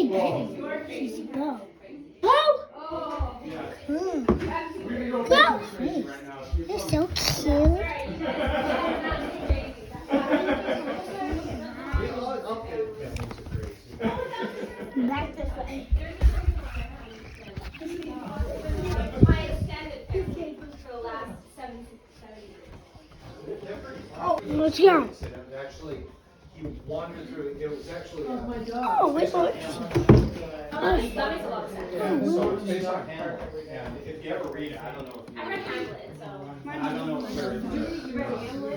She's a beau. Beau! Cool. Beau! You're so cute. Back this way. I extended everything for the last 7 Oh, let's go. Actually, he wandered through. It was actually. Oh my God. Oh, wait, wait. That makes a lot of sense. So it's based on Hamlet, and if you ever read it, I don't know if you. I read Hamlet, so. I don't know if you're.